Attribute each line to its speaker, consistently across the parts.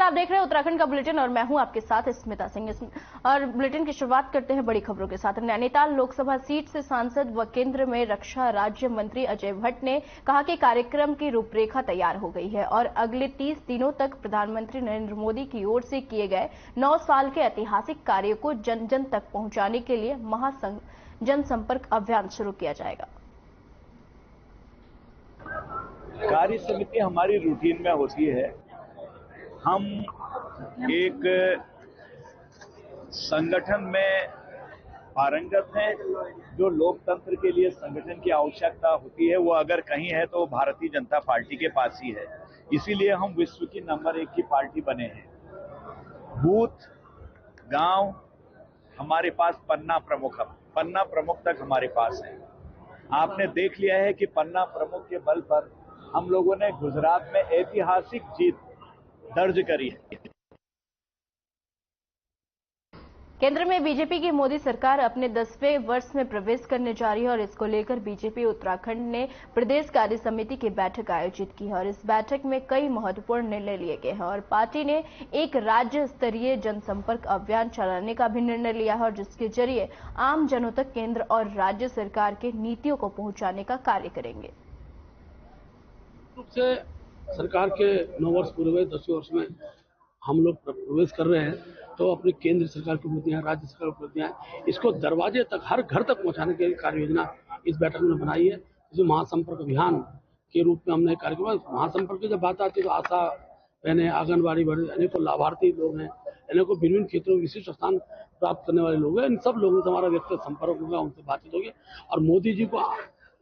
Speaker 1: आप देख रहे हैं उत्तराखंड का बुलेटिन और मैं हूं आपके साथ स्मिता सिंह। और बुलेटिन की शुरुआत करते हैं बड़ी खबरों के साथ। नैनीताल लोकसभा सीट से सांसद व केंद्र में रक्षा राज्य मंत्री अजय भट्ट ने कहा कि कार्यक्रम की रूपरेखा तैयार हो गई है और अगले 30 दिनों तक प्रधानमंत्री नरेंद्र मोदी की ओर से किए गए 9 साल के ऐतिहासिक कार्य को जन जन तक पहुंचाने के लिए जनसंपर्क अभियान शुरू किया जाएगा।
Speaker 2: कार्य समिति हमारी रूटीन में होती है। हम एक संगठन में पारंगत हैं। जो लोकतंत्र के लिए संगठन की आवश्यकता होती है वो अगर कहीं है तो भारतीय जनता पार्टी के पास ही है। इसीलिए हम विश्व की नंबर 1 की पार्टी बने हैं। बूथ गांव हमारे पास पन्ना प्रमुख तक हमारे पास है। आपने देख लिया है कि पन्ना प्रमुख के बल पर हम लोगों ने गुजरात में ऐतिहासिक जीत दर्ज करी है।
Speaker 1: केंद्र में बीजेपी की मोदी सरकार अपने 10वें वर्ष में प्रवेश करने जा रही है और इसको लेकर बीजेपी उत्तराखंड ने प्रदेश कार्य समिति की बैठक आयोजित की है और इस बैठक में कई महत्वपूर्ण निर्णय लिए गए हैं और पार्टी ने एक राज्य स्तरीय जनसंपर्क अभियान चलाने का भी निर्णय लिया है और जिसके जरिए आम जनों तक केंद्र और राज्य सरकार के नीतियों को पहुंचाने का कार्य करेंगे।
Speaker 3: रूप से सरकार के 9 वर्ष पूरे हुए 10वें वर्ष में हम लोग प्रवेश कर रहे हैं तो अपनी केंद्र सरकार की उपलब्धियां, राज्य सरकार की उपलब्धियां, इसको दरवाजे तक हर घर तक पहुंचाने की कार्य योजना इस बैठक में बनाई है। जो महासंपर्क अभियान के रूप में हमने कार्यक्रम, महासंपर्क की जब बात आती है तो आशा बहने, आंगनबाड़ी बड़े, अनेकों लाभार्थी लोग हैं, अनेकों विभिन्न क्षेत्रों में विशिष्ट स्थान प्राप्त करने वाले लोग हैं। इन सब लोगों से हमारा व्यक्तिगत संपर्क होगा, उनसे बातचीत होगी और मोदी जी को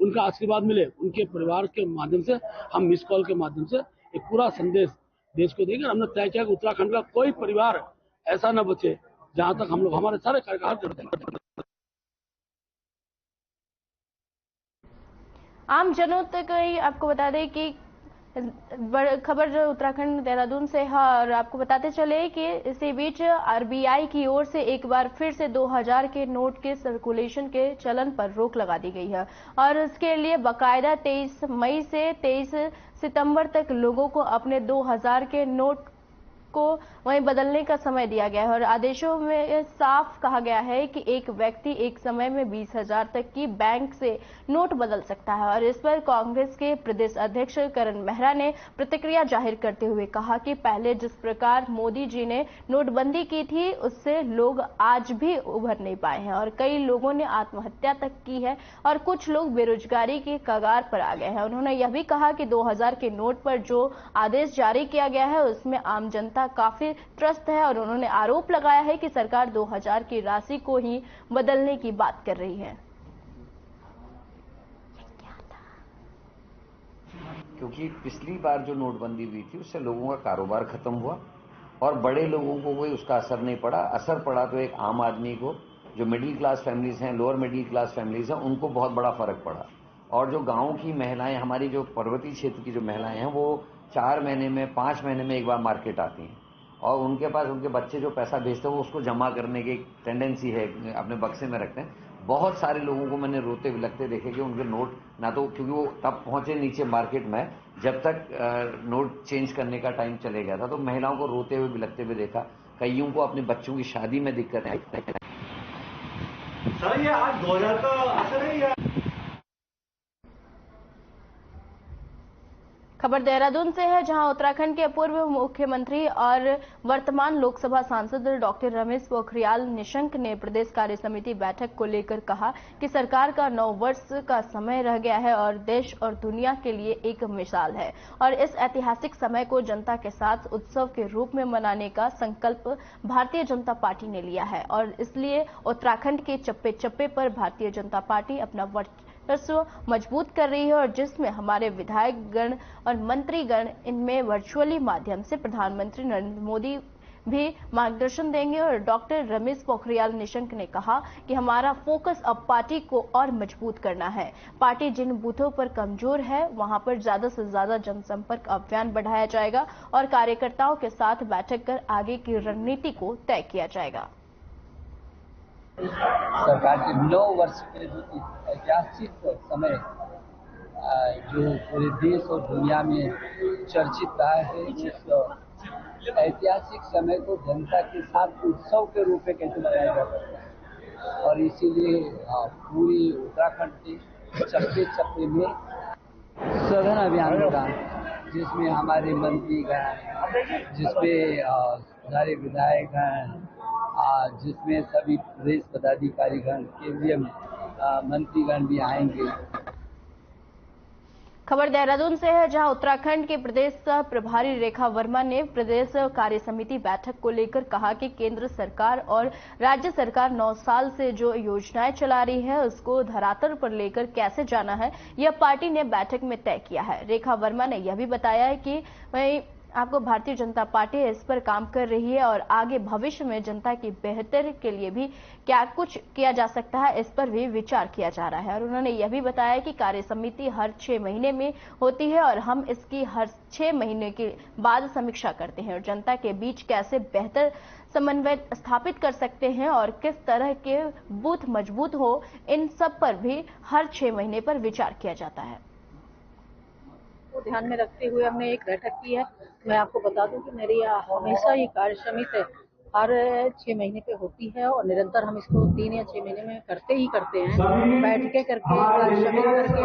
Speaker 3: उनका आशीर्वाद मिले, उनके परिवार के माध्यम से हम मिस कॉल के माध्यम से एक पूरा संदेश देश को देंगे। हमने तय किया कि उत्तराखंड का कोई परिवार ऐसा न बचे जहां तक हम लोग हमारे सारे कार्यकाल करते हैं।
Speaker 1: आम जनों तक आपको बता दें कि खबर जो उत्तराखंड देहरादून से है और आपको बताते चले कि इसी बीच आरबीआई की ओर से एक बार फिर से 2000 के नोट के सर्कुलेशन के चलन पर रोक लगा दी गई है और इसके लिए बकायदा 23 मई से 23 सितंबर तक लोगों को अपने 2000 के नोट को वहीं बदलने का समय दिया गया है और आदेशों में साफ कहा गया है कि एक व्यक्ति एक समय में 20,000 तक की बैंक से नोट बदल सकता है और इस पर कांग्रेस के प्रदेश अध्यक्ष करण मेहरा ने प्रतिक्रिया जाहिर करते हुए कहा कि पहले जिस प्रकार मोदी जी ने नोटबंदी की थी उससे लोग आज भी उभर नहीं पाए हैं और कई लोगों ने आत्महत्या तक की है और कुछ लोग बेरोजगारी के कगार पर आ गए हैं। उन्होंने यह भी कहा कि 2000 के नोट पर जो आदेश जारी किया गया है उसमें आम जनता काफी त्रस्त है और उन्होंने आरोप लगाया है कि सरकार 2000 की राशि को ही बदलने की बात कर रही है।
Speaker 4: क्योंकि पिछली बार जो नोटबंदी हुई थी उससे लोगों का कारोबार खत्म हुआ और बड़े लोगों को कोई उसका असर नहीं पड़ा। असर पड़ा तो एक आम आदमी को, जो मिडिल क्लास फैमिलीज हैं, लोअर मिडिल क्लास फैमिलीज हैं, उनको बहुत बड़ा फर्क पड़ा। और जो गांव की महिलाएं, हमारी जो पर्वतीय क्षेत्र की जो महिलाएं हैं, वो 4 महीने में 5 महीने में एक बार मार्केट आती हैं और उनके पास उनके बच्चे जो पैसा भेजते हैं वो उसको जमा करने की टेंडेंसी है, अपने बक्से में रखते हैं। बहुत सारे लोगों को मैंने रोते बिलखते देखे कि उनके नोट ना तो, क्योंकि वो तब पहुंचे नीचे मार्केट में जब तक नोट चेंज करने का टाइम चले गया था, तो महिलाओं को रोते हुए बिलखते हुए देखा। कईयों को अपने बच्चों की शादी में दिक्कत आई।
Speaker 5: सर ये आज 2000 का असर है या?
Speaker 1: खबर देहरादून से है जहां उत्तराखंड के पूर्व मुख्यमंत्री और वर्तमान लोकसभा सांसद डॉक्टर रमेश पोखरियाल निशंक ने प्रदेश कार्य समिति बैठक को लेकर कहा कि सरकार का 9 वर्ष का समय रह गया है और देश और दुनिया के लिए एक मिसाल है और इस ऐतिहासिक समय को जनता के साथ उत्सव के रूप में मनाने का संकल्प भारतीय जनता पार्टी ने लिया है और इसलिए उत्तराखंड के चप्पे चप्पे पर भारतीय जनता पार्टी अपना वर्चस्व मजबूत कर रही है और जिसमें हमारे विधायक गण और मंत्रीगण इनमें वर्चुअली माध्यम से प्रधानमंत्री नरेंद्र मोदी भी मार्गदर्शन देंगे। और डॉक्टर रमेश पोखरियाल निशंक ने कहा कि हमारा फोकस अब पार्टी को और मजबूत करना है। पार्टी जिन बूथों पर कमजोर है वहां पर ज्यादा से ज्यादा जनसंपर्क अभियान बढ़ाया जाएगा और कार्यकर्ताओं के साथ बैठक कर आगे की रणनीति को तय किया जाएगा।
Speaker 6: सरकार के 9 वर्ष के जो ऐतिहासिक समय जो पूरे देश और दुनिया में चर्चित रहा है, ऐतिहासिक समय को जनता के साथ उत्सव के रूप में कैसे मनाया जा सकता है, और इसीलिए पूरी उत्तराखंड के चप्पे चप्पे में सघन अभियान होगा, जिसमें हमारे मंत्रीगण, जिसमें सारे विधायकगण, जिसमें सभी प्रदेश पदाधिकारीगण, केंद्रीय मंत्रीगण भी आएंगे।
Speaker 1: खबर देहरादून से है, जहां उत्तराखंड के प्रदेश सह प्रभारी रेखा वर्मा ने प्रदेश कार्य समिति बैठक को लेकर कहा कि केंद्र सरकार और राज्य सरकार 9 साल से जो योजनाएं चला रही है उसको धरातल पर लेकर कैसे जाना है, यह पार्टी ने बैठक में तय किया है। रेखा वर्मा ने यह भी बताया है कि वही आपको भारतीय जनता पार्टी इस पर काम कर रही है और आगे भविष्य में जनता की बेहतर के लिए भी क्या कुछ किया जा सकता है, इस पर भी विचार किया जा रहा है। और उन्होंने यह भी बताया कि कार्य समिति हर 6 महीने में होती है और हम इसकी हर 6 महीने के बाद समीक्षा करते हैं और जनता के बीच कैसे बेहतर समन्वय स्थापित कर सकते हैं और किस तरह के बूथ मजबूत हो, इन सब पर भी हर 6 महीने पर विचार किया जाता है।
Speaker 7: को ध्यान में रखते हुए हमने एक बैठक की है। मैं आपको बता दूं कि मेरी हमेशा ये कार्य समिति हर 6 महीने पे होती है और निरंतर हम इसको 3 या 6 महीने में करते हैं। बैठकें करके कार्य समिति करके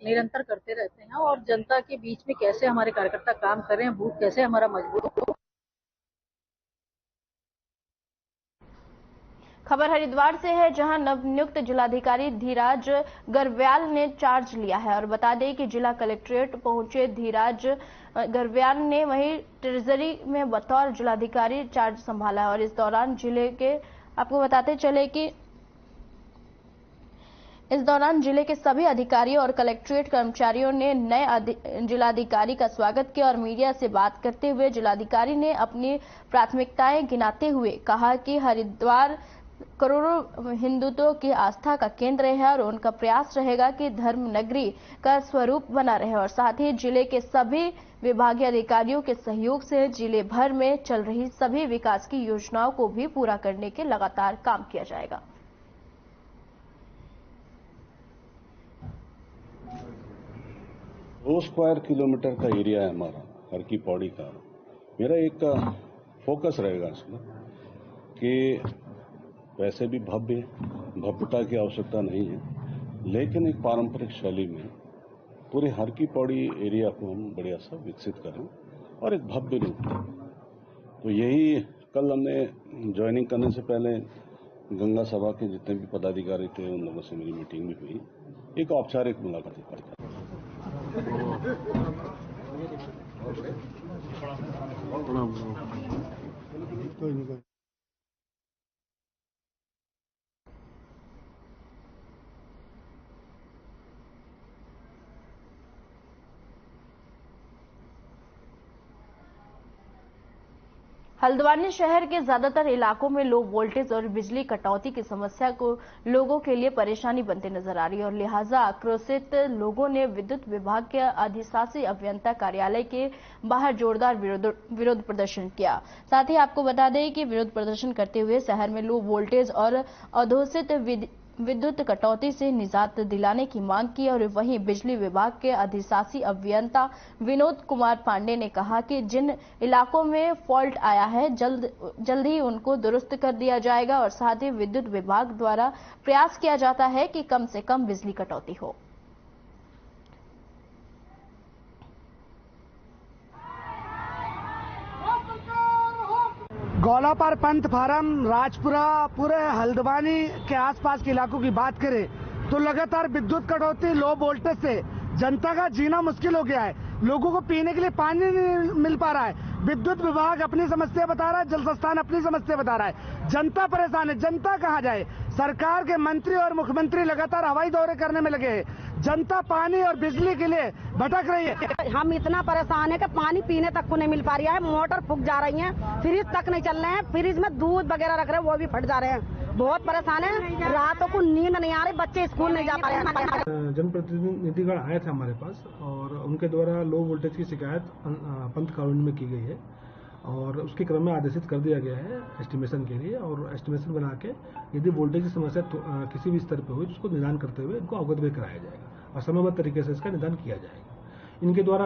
Speaker 7: निरंतर करते रहते हैं और जनता के बीच में कैसे हमारे कार्यकर्ता काम कर रहे हैं, बूथ कैसे हमारा मजबूत हो।
Speaker 1: खबर हरिद्वार से है, जहां नवनियुक्त जिलाधिकारी धीराज गर्व्याल ने चार्ज लिया है और बता दें कि जिला कलेक्ट्रेट पहुंचे धीराज गर्व्याल ने वहीं ट्रेजरी में बतौर जिलाधिकारी चार्ज संभाला है और इस दौरान जिले के आपको बताते चले कि इस दौरान जिले के सभी अधिकारियों और कलेक्ट्रेट कर्मचारियों ने नए जिलाधिकारी का स्वागत किया और मीडिया से बात करते हुए जिलाधिकारी ने अपनी प्राथमिकताएं गिनाते हुए कहा कि हरिद्वार करोड़ों हिंदुत्व की आस्था का केंद्र है और उनका प्रयास रहेगा कि धर्म नगरी का स्वरूप बना रहे और साथ ही जिले के सभी विभागीय अधिकारियों के सहयोग से जिले भर में चल रही सभी विकास की योजनाओं को भी पूरा करने के लगातार काम किया जाएगा।
Speaker 8: 2 स्क्वायर किलोमीटर का एरिया है हमारा हर की पौड़ी का। मेरा एक फोकस रहेगा इसमें कि वैसे भी भव्यता की आवश्यकता नहीं है, लेकिन एक पारंपरिक शैली में पूरे हर की पौड़ी एरिया को हम बढ़िया सा विकसित करें और एक भव्य रूप दें। तो यही कल हमने ज्वाइनिंग करने से पहले गंगा सभा के जितने भी पदाधिकारी थे उन लोगों से मेरी मीटिंग भी हुई, एक औपचारिक मुलाकात हुई।
Speaker 1: हल्द्वानी शहर के ज्यादातर इलाकों में लो वोल्टेज और बिजली कटौती की समस्या को लोगों के लिए परेशानी बनते नजर आ रही है और लिहाजा आक्रोशित लोगों ने विद्युत विभाग के अधिशासी अभियंता कार्यालय के बाहर जोरदार विरोध प्रदर्शन किया। साथ ही आपको बता दें कि विरोध प्रदर्शन करते हुए शहर में लो वोल्टेज और अघोषित विद्युत कटौती से निजात दिलाने की मांग की और वहीं बिजली विभाग के अधिशासी अभियंता विनोद कुमार पांडे ने कहा कि जिन इलाकों में फॉल्ट आया है जल्द ही उनको दुरुस्त कर दिया जाएगा और साथ ही विद्युत विभाग द्वारा प्रयास किया जाता है कि कम से कम बिजली कटौती हो।
Speaker 9: गौलापार, पंत फारम, राजपुरा, पूरे हल्द्वानी के आसपास के इलाकों की बात करें तो लगातार विद्युत कटौती, लो वोल्टेज से जनता का जीना मुश्किल हो गया है। लोगों को पीने के लिए पानी नहीं मिल पा रहा है। विद्युत विभाग अपनी समस्या बता रहा है, जल संस्थान अपनी समस्या बता रहा है। जनता परेशान है। जनता कहाँ जाए? सरकार के मंत्री और मुख्यमंत्री लगातार हवाई दौरे करने में लगे हैं। जनता पानी और बिजली के लिए भटक रही है।
Speaker 10: हम इतना परेशान है कि पानी पीने तक को नहीं मिल पा रहा है। मोटर फूक जा रही है, फ्रिज तक नहीं चल रहे हैं। फ्रिज में दूध वगैरह रख रहे हैं, वो भी फट जा रहे हैं। बहुत परेशान है। रातों को नींद नहीं आ रही, बच्चे स्कूल नहीं जा पा रहे हैं।
Speaker 11: जनप्रतिनिधिगण आए थे हमारे पास और उनके द्वारा लो वोल्टेज की शिकायत पंत कॉलोनी में की गई है और उसके क्रम में आदेशित कर दिया गया है एस्टिमेशन के लिए और एस्टिमेशन बना के यदि वोल्टेज की समस्या किसी भी स्तर पर हुई तो उसको निदान करते हुए इनको अवगत भी कराया जाएगा और समयबद्ध तरीके से इसका निदान किया जाएगा। इनके द्वारा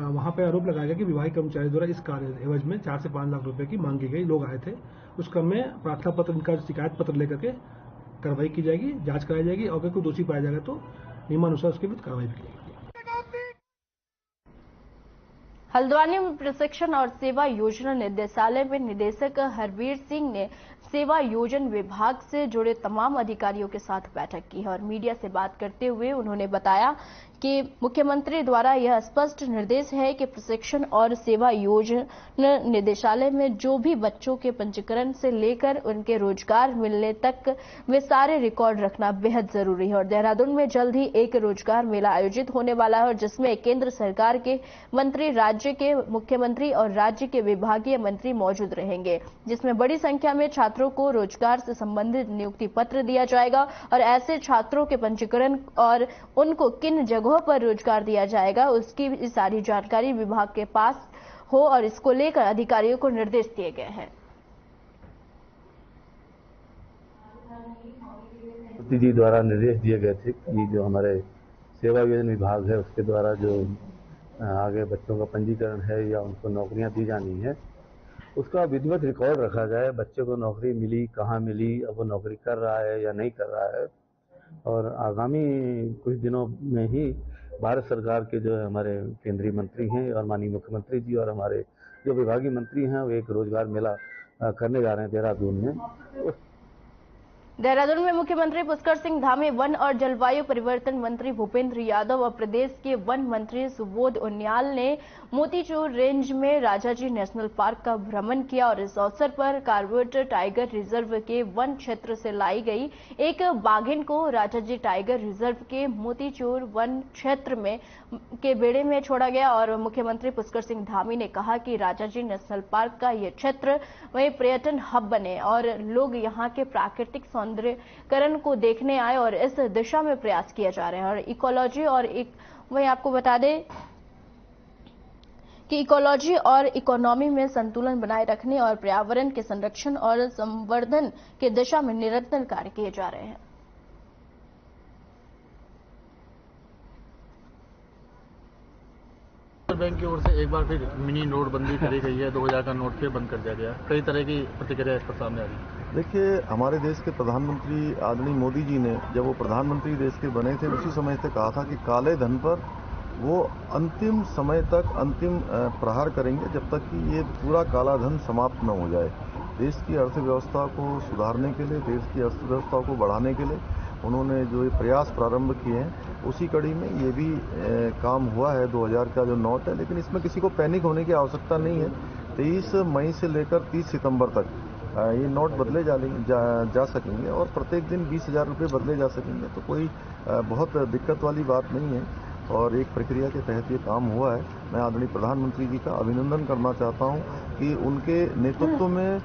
Speaker 11: वहां पे आरोप लगाया गया कि विभागीय कर्मचारी द्वारा इस कार्य एवज में 4 से 5 लाख रुपए की मांग की गई। लोग आए थे, उस क्रम में प्रार्थना पत्र, इनका शिकायत पत्र लेकर के कार्रवाई की जाएगी, जांच कराई जाएगी और अगर कोई दोषी पाया जाएगा तो नियमानुसार उसके विरुद्ध कार्रवाई की जाएगी।
Speaker 1: हल्द्वानी में प्रशिक्षण और सेवा योजना निदेशालय में निदेशक हरवीर सिंह ने सेवा योजन विभाग से जुड़े तमाम अधिकारियों के साथ बैठक की है और मीडिया से बात करते हुए उन्होंने बताया कि मुख्यमंत्री द्वारा यह स्पष्ट निर्देश है कि प्रशिक्षण और सेवा योजना निदेशालय में जो भी बच्चों के पंजीकरण से लेकर उनके रोजगार मिलने तक वे सारे रिकॉर्ड रखना बेहद जरूरी है। और देहरादून में जल्द ही एक रोजगार मेला आयोजित होने वाला है और जिसमें केंद्र सरकार के मंत्री, राज्य के मुख्यमंत्री और राज्य के विभागीय मंत्री मौजूद रहेंगे, जिसमें बड़ी संख्या में छात्रों को रोजगार से संबंधित नियुक्ति पत्र दिया जाएगा और ऐसे छात्रों के पंजीकरण और उनको किन जगहों पर रोजगार दिया जाएगा उसकी सारी जानकारी विभाग के पास हो और इसको लेकर अधिकारियों को निर्देश दिए गए हैं।
Speaker 12: जी द्वारा निर्देश दिए गए थे कि जो हमारे सेवा योजन विभाग है उसके द्वारा जो आगे बच्चों का पंजीकरण है या उनको नौकरियां दी जानी है उसका विधिवत रिकॉर्ड रखा जाए। बच्चे को नौकरी मिली, कहाँ मिली, अब वो नौकरी कर रहा है या नहीं कर रहा है। और आगामी कुछ दिनों में ही भारत सरकार के जो है हमारे केंद्रीय मंत्री हैं और माननीय मुख्यमंत्री जी और हमारे जो विभागीय मंत्री हैं वो एक रोजगार मेला करने जा रहे हैं देहरादून में।
Speaker 1: देहरादून में मुख्यमंत्री पुष्कर सिंह धामी, वन और जलवायु परिवर्तन मंत्री भूपेंद्र यादव और प्रदेश के वन मंत्री सुबोध उनियाल ने मोतीचूर रेंज में राजाजी नेशनल पार्क का भ्रमण किया और इस अवसर पर कॉर्बेट टाइगर रिजर्व के वन क्षेत्र से लाई गई एक बाघिन को राजाजी टाइगर रिजर्व के मोतीचूर वन क्षेत्र में के बेड़े में छोड़ा गया। और मुख्यमंत्री पुष्कर सिंह धामी ने कहा कि राजाजी नेशनल पार्क का यह क्षेत्र वही पर्यटन हब बने और लोग यहाँ के प्राकृतिक सौंदर्यकरण को देखने आए और इस दिशा में प्रयास किया जा रहा है। और इकोलॉजी और वही आपको बता दें कि इकोलॉजी और इकोनॉमी में संतुलन बनाए रखने और पर्यावरण के संरक्षण और संवर्धन की दिशा में निरंतर कार्य किए जा रहे हैं।
Speaker 13: बैंक की ओर से एक बार फिर मिनी नोटबंदी करी गई है, 2000 का नोट फिर बंद कर दिया गया। कई तरह की प्रतिक्रिया इस पर सामने आ रही है।
Speaker 14: देखिए, हमारे देश के प्रधानमंत्री आदरणीय मोदी जी ने जब वो प्रधानमंत्री देश के बने थे उसी समय से कहा था कि काले धन पर वो अंतिम समय तक अंतिम प्रहार करेंगे जब तक कि ये पूरा काला धन समाप्त न हो जाए। देश की अर्थव्यवस्था को सुधारने के लिए, देश की अर्थव्यवस्था को बढ़ाने के लिए उन्होंने जो प्रयास प्रारंभ किए हैं उसी कड़ी में ये भी काम हुआ है। 2000 का जो नोट है, लेकिन इसमें किसी को पैनिक होने की आवश्यकता नहीं है। 23 मई से लेकर 30 सितंबर तक ये नोट बदले जा सकेंगे और प्रत्येक दिन 20,000 रुपये बदले जा सकेंगे, तो कोई बहुत दिक्कत वाली बात नहीं है और एक प्रक्रिया के तहत ये काम हुआ है। मैं आदरणीय प्रधानमंत्री जी का अभिनंदन करना चाहता हूँ कि उनके नेतृत्व में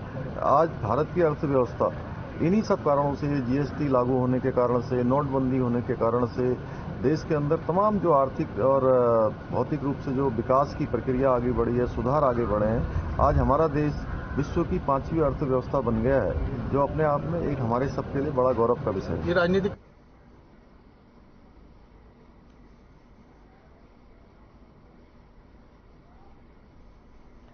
Speaker 14: आज भारत की अर्थव्यवस्था इन्हीं सब कारणों से, जीएसटी लागू होने के कारण से, नोटबंदी होने के कारण से, देश के अंदर तमाम जो आर्थिक और भौतिक रूप से जो विकास की प्रक्रिया आगे बढ़ी है, सुधार आगे बढ़े हैं। आज हमारा देश विश्व की 5वीं अर्थव्यवस्था बन गया है, जो अपने आप में एक हमारे सबके लिए बड़ा गौरव का विषय है।
Speaker 13: ये राजनीतिक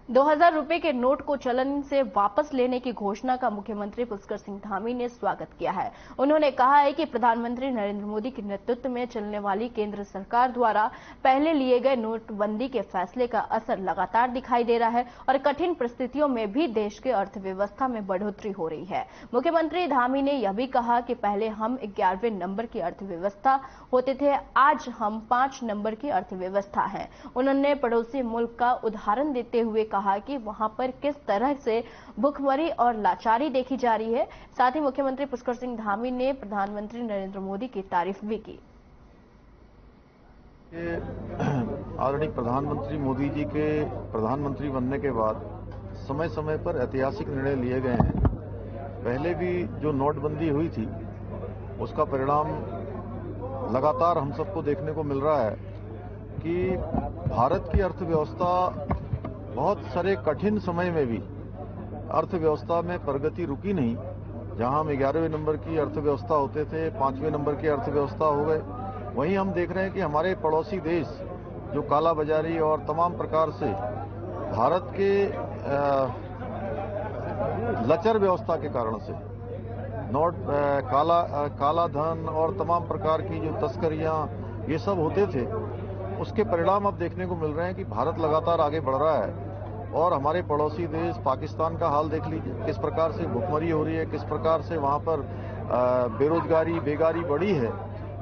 Speaker 1: 2000 रुपए के नोट को चलन से वापस लेने की घोषणा का मुख्यमंत्री पुष्कर सिंह धामी ने स्वागत किया है। उन्होंने कहा है कि प्रधानमंत्री नरेंद्र मोदी के नेतृत्व में चलने वाली केंद्र सरकार द्वारा पहले लिए गए नोटबंदी के फैसले का असर लगातार दिखाई दे रहा है और कठिन परिस्थितियों में भी देश की अर्थव्यवस्था में बढ़ोतरी हो रही है। मुख्यमंत्री धामी ने यह भी कहा कि पहले हम 11वें नंबर की अर्थव्यवस्था होते थे, आज हम 5 नंबर की अर्थव्यवस्था है। उन्होंने पड़ोसी मुल्क का उदाहरण देते हुए कहा कि वहां पर किस तरह से भुखमरी और लाचारी देखी जा रही है। साथ ही मुख्यमंत्री पुष्कर सिंह धामी ने प्रधानमंत्री नरेंद्र मोदी की तारीफ भी की।
Speaker 14: आदरणीय प्रधानमंत्री मोदी जी के प्रधानमंत्री बनने के बाद समय समय पर ऐतिहासिक निर्णय लिए गए हैं। पहले भी जो नोटबंदी हुई थी उसका परिणाम लगातार हम सबको देखने को मिल रहा है कि भारत की अर्थव्यवस्था बहुत सारे कठिन समय में भी अर्थव्यवस्था में प्रगति रुकी नहीं। जहां हम 11वें नंबर की अर्थव्यवस्था होते थे, 5वें नंबर की अर्थव्यवस्था हो गए। वहीं हम देख रहे हैं कि हमारे पड़ोसी देश जो कालाबाजारी और तमाम प्रकार से भारत के लचर व्यवस्था के कारण से काला धन और तमाम प्रकार की जो तस्करियां ये सब होते थे, उसके परिणाम अब देखने को मिल रहे हैं कि भारत लगातार आगे बढ़ रहा है। और हमारे पड़ोसी देश पाकिस्तान का हाल देख लीजिए, किस प्रकार से भुखमरी हो रही है, किस प्रकार से वहां पर बेरोजगारी बेगारी बढ़ी है,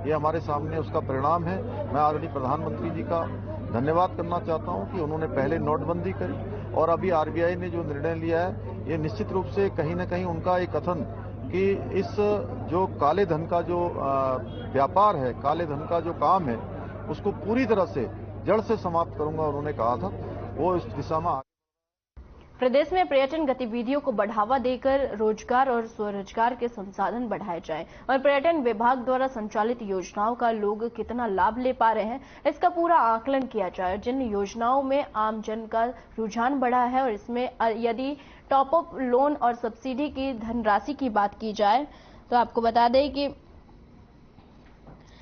Speaker 14: ये हमारे सामने उसका परिणाम है। मैं आदरणीय प्रधानमंत्री जी का धन्यवाद करना चाहता हूं कि उन्होंने पहले नोटबंदी करी और अभी आरबीआई ने जो निर्णय लिया है, ये निश्चित रूप से कहीं न कहीं उनका एक कथन कि इस जो काले धन का जो व्यापार है, काले धन का जो काम है, उसको पूरी तरह से जड़ से समाप्त करूंगा उन्होंने कहा था, वो इस दिशा में।
Speaker 1: प्रदेश में पर्यटन गतिविधियों को बढ़ावा देकर रोजगार और स्वरोजगार के संसाधन बढ़ाए जाएं और पर्यटन विभाग द्वारा संचालित योजनाओं का लोग कितना लाभ ले पा रहे हैं, इसका पूरा आकलन किया जाए। जिन योजनाओं में आम जन का रुझान बढ़ा है और इसमें यदि टॉप अप लोन और सब्सिडी की धनराशि की बात की जाए तो आपको बता दें कि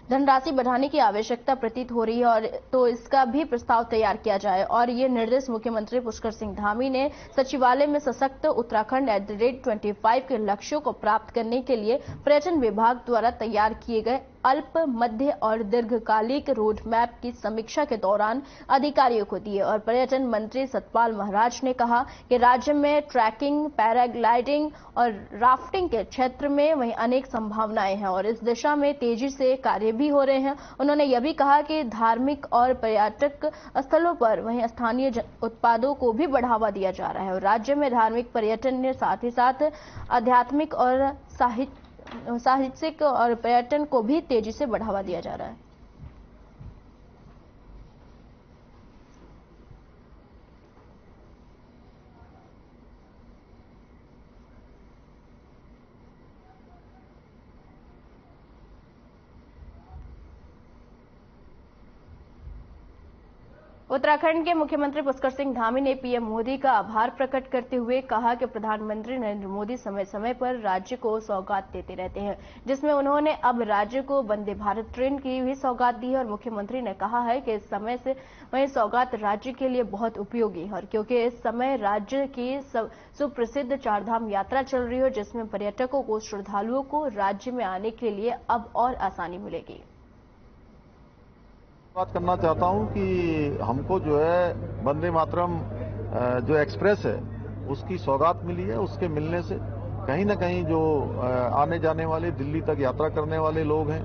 Speaker 1: धनराशि बढ़ाने की आवश्यकता प्रतीत हो रही है और तो इसका भी प्रस्ताव तैयार किया जाए। और ये निर्देश मुख्यमंत्री पुष्कर सिंह धामी ने सचिवालय में सशक्त उत्तराखंड @25 के लक्ष्यों को प्राप्त करने के लिए पर्यटन विभाग द्वारा तैयार किए गए अल्प, मध्य और दीर्घकालिक रोड मैप की समीक्षा के दौरान अधिकारियों को दिए। और पर्यटन मंत्री सतपाल महाराज ने कहा कि राज्य में ट्रैकिंग, पैराग्लाइडिंग और राफ्टिंग के क्षेत्र में वहीं अनेक संभावनाएं हैं और इस दिशा में तेजी से कार्य भी हो रहे हैं। उन्होंने यह भी कहा कि धार्मिक और पर्यटक स्थलों पर वहीं स्थानीय उत्पादों को भी बढ़ावा दिया जा रहा है और राज्य में धार्मिक पर्यटन के साथ ही साथ आध्यात्मिक और साहित्यिक और पर्यटन को भी तेजी से बढ़ावा दिया जा रहा है। उत्तराखंड के मुख्यमंत्री पुष्कर सिंह धामी ने पीएम मोदी का आभार प्रकट करते हुए कहा कि प्रधानमंत्री नरेंद्र मोदी समय समय पर राज्य को सौगात देते रहते हैं, जिसमें उन्होंने अब राज्य को वंदे भारत ट्रेन की भी सौगात दी है। और मुख्यमंत्री ने कहा है कि इस समय से वही सौगात राज्य के लिए बहुत उपयोगी है क्योंकि इस समय राज्य की सुप्रसिद्ध चारधाम यात्रा चल रही है, जिसमें पर्यटकों को, श्रद्धालुओं को राज्य में आने के लिए अब और आसानी मिलेगी।
Speaker 14: बात करना चाहता हूं कि हमको जो है वंदे मातरम जो एक्सप्रेस है उसकी सौगात मिली है। उसके मिलने से कहीं ना कहीं जो आने जाने वाले, दिल्ली तक यात्रा करने वाले लोग हैं,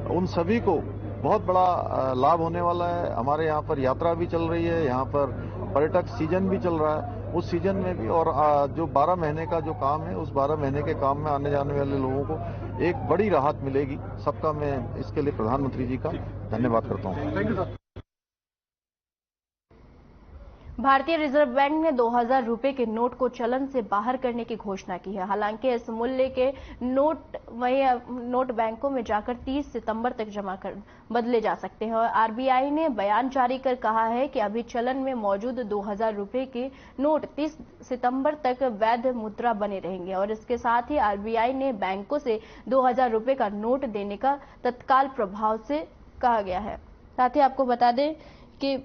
Speaker 14: उन सभी को बहुत बड़ा लाभ होने वाला है। हमारे यहाँ पर यात्रा भी चल रही है, यहाँ पर पर्यटक सीजन भी चल रहा है, उस सीजन में भी और जो 12 महीने का जो काम है, उस 12 महीने के काम में आने जाने वाले लोगों को एक बड़ी राहत मिलेगी। सबका मैं इसके लिए प्रधानमंत्री जी का धन्यवाद करता हूँ। Thank you sir.
Speaker 1: भारतीय रिजर्व बैंक ने 2000 रुपए के नोट को चलन से बाहर करने की घोषणा की है। हालांकि इस मूल्य के नोट बैंकों में जाकर 30 सितंबर तक जमा कर बदले जा सकते हैं और आरबीआई ने बयान जारी कर कहा है कि अभी चलन में मौजूद 2000 रुपए के नोट 30 सितंबर तक वैध मुद्रा बने रहेंगे। और इसके साथ ही आरबीआई ने बैंकों से 2000 रुपए का नोट देने का तत्काल प्रभाव से कहा गया है। साथ ही आपको बता दें कि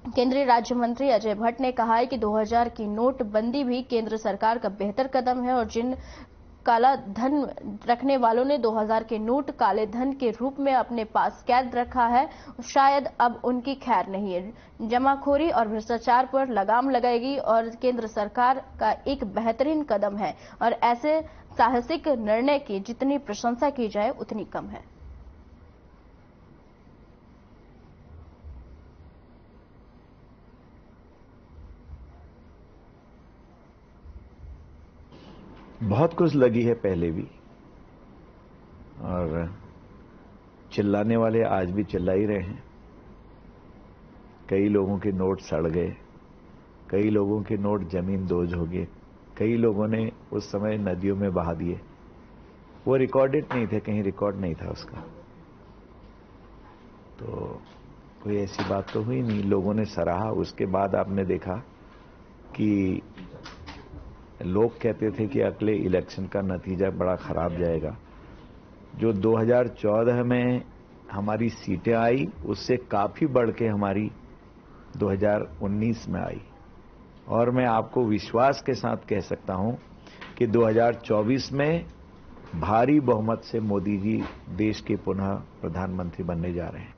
Speaker 1: केंद्रीय राज्य मंत्री अजय भट्ट ने कहा है कि 2000 की नोटबंदी भी केंद्र सरकार का बेहतर कदम है और जिन काला धन रखने वालों ने 2000 के नोट काले धन के रूप में अपने पास कैद रखा है, शायद अब उनकी खैर नहीं है। जमाखोरी और भ्रष्टाचार पर लगाम लगाएगी और केंद्र सरकार का एक बेहतरीन कदम है और ऐसे साहसिक निर्णय की जितनी प्रशंसा की जाए उतनी कम है।
Speaker 2: बहुत कुछ लगी है पहले भी और चिल्लाने वाले आज भी चिल्ला ही रहे हैं। कई लोगों के नोट सड़ गए, कई लोगों के नोट जमीन दोज हो गए, कई लोगों ने उस समय नदियों में बहा दिए। वो रिकॉर्डेड नहीं थे, कहीं रिकॉर्ड नहीं था उसका, तो कोई ऐसी बात तो हुई नहीं। लोगों ने सराहा। उसके बाद आपने देखा कि लोग कहते थे कि अगले इलेक्शन का नतीजा बड़ा खराब जाएगा। जो 2014 में हमारी सीटें आई उससे काफी बढ़ के हमारी 2019 में आई। और मैं आपको विश्वास के साथ कह सकता हूं कि 2024 में भारी बहुमत से मोदी जी देश के पुनः प्रधानमंत्री बनने जा रहे हैं।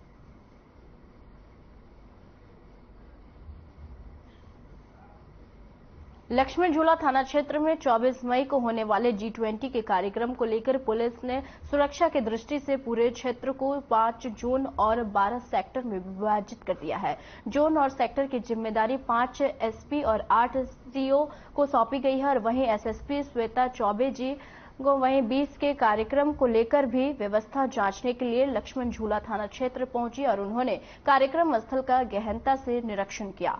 Speaker 1: लक्ष्मण झूला थाना क्षेत्र में 24 मई को होने वाले G20 के कार्यक्रम को लेकर पुलिस ने सुरक्षा की दृष्टि से पूरे क्षेत्र को 5 जोन और 12 सेक्टर में विभाजित कर दिया है। जोन और सेक्टर की जिम्मेदारी 5 एसपी और 8 सीओ को सौंपी गई है और वहीं एसएसपी श्वेता चौबे जी को वहीं 20 के कार्यक्रम को लेकर भी व्यवस्था जांचने के लिए लक्ष्मण झूला थाना क्षेत्र पहुंची और उन्होंने कार्यक्रम स्थल का गहनता से निरीक्षण किया।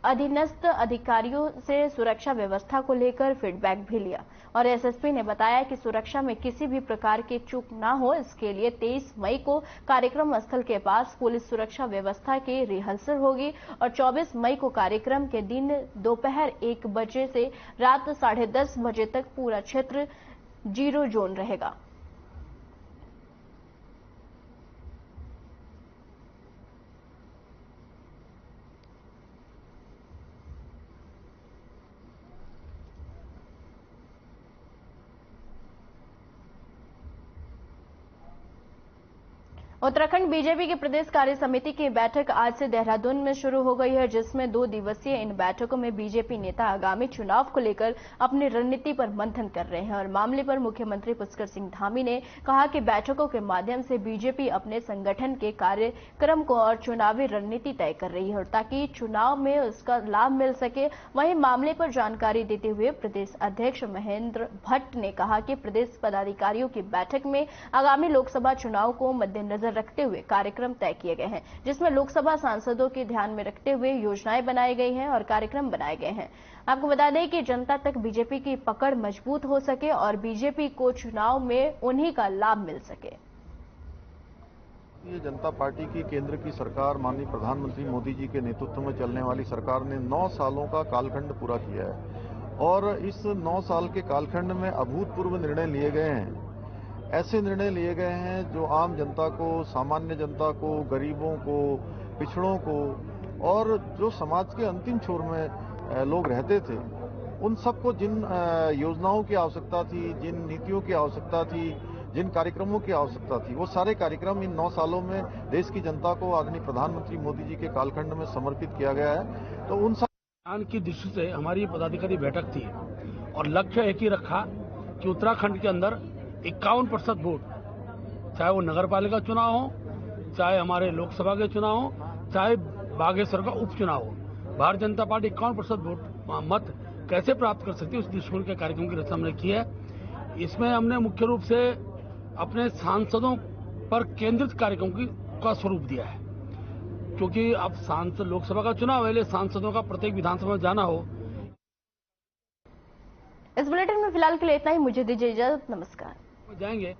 Speaker 1: अधीनस्थ अधिकारियों से सुरक्षा व्यवस्था को लेकर फीडबैक भी लिया और एसएसपी ने बताया कि सुरक्षा में किसी भी प्रकार की चूक न हो, इसके लिए 23 मई को कार्यक्रम स्थल के पास पुलिस सुरक्षा व्यवस्था की रिहर्सल होगी और 24 मई को कार्यक्रम के दिन दोपहर 1 बजे से रात 10:30 बजे तक पूरा क्षेत्र 0 जोन रहेगा। उत्तराखंड बीजेपी की प्रदेश कार्य समिति की बैठक आज से देहरादून में शुरू हो गई है, जिसमें 2 दिवसीय इन बैठकों में बीजेपी नेता आगामी चुनाव को लेकर अपनी रणनीति पर मंथन कर रहे हैं और मामले पर मुख्यमंत्री पुष्कर सिंह धामी ने कहा कि बैठकों के माध्यम से बीजेपी अपने संगठन के कार्यक्रम को और चुनावी रणनीति तय कर रही है और ताकि चुनाव में उसका लाभ मिल सके। वहीं मामले पर जानकारी देते हुए प्रदेश अध्यक्ष महेंद्र भट्ट ने कहा कि प्रदेश पदाधिकारियों की बैठक में आगामी लोकसभा चुनाव को मद्देनजर रखते हुए कार्यक्रम तय किए गए हैं, जिसमें लोकसभा सांसदों के ध्यान में रखते हुए योजनाएं बनाई गई हैं और कार्यक्रम बनाए गए हैं। आपको बता दें कि जनता तक बीजेपी की पकड़ मजबूत हो सके और बीजेपी को चुनाव में उन्हीं का लाभ मिल सके।
Speaker 14: ये जनता पार्टी की केंद्र की सरकार माननीय प्रधानमंत्री मोदी जी के नेतृत्व में चलने वाली सरकार ने 9 सालों का कालखंड पूरा किया है और इस 9 साल के कालखंड में अभूतपूर्व निर्णय लिए गए हैं। ऐसे निर्णय लिए गए हैं जो आम जनता को, सामान्य जनता को, गरीबों को, पिछड़ों को और जो समाज के अंतिम छोर में लोग रहते थे, उन सबको जिन योजनाओं की आवश्यकता थी, जिन नीतियों की आवश्यकता थी, जिन कार्यक्रमों की आवश्यकता थी, वो सारे कार्यक्रम इन 9 सालों में देश की जनता को आदरणीय प्रधानमंत्री मोदी जी के कालखंड में समर्पित किया गया है। तो उन सब
Speaker 3: की दृष्टि से हमारी पदाधिकारी बैठक थी और लक्ष्य एक ही रखा कि उत्तराखंड के अंदर 51% वोट, चाहे वो नगर पालिका चुनाव हो, चाहे हमारे लोकसभा के चुनाव हो, चाहे बागेश्वर का उपचुनाव हो, भारतीय जनता पार्टी 51% वोट मत कैसे प्राप्त कर सकती है, उस दृष्टिकोण के कार्यक्रम की रचना हमने की है। इसमें हमने मुख्य रूप से अपने सांसदों पर केंद्रित कार्यक्रम का स्वरूप दिया है, क्योंकि अब सांसद लोकसभा का चुनाव है, सांसदों का प्रत्येक विधानसभा में जाना हो।
Speaker 1: इस बुलेटिन में फिलहाल के लिए इतना ही। मुझे दीजिए इजाजत। नमस्कार।
Speaker 3: जाएंगे।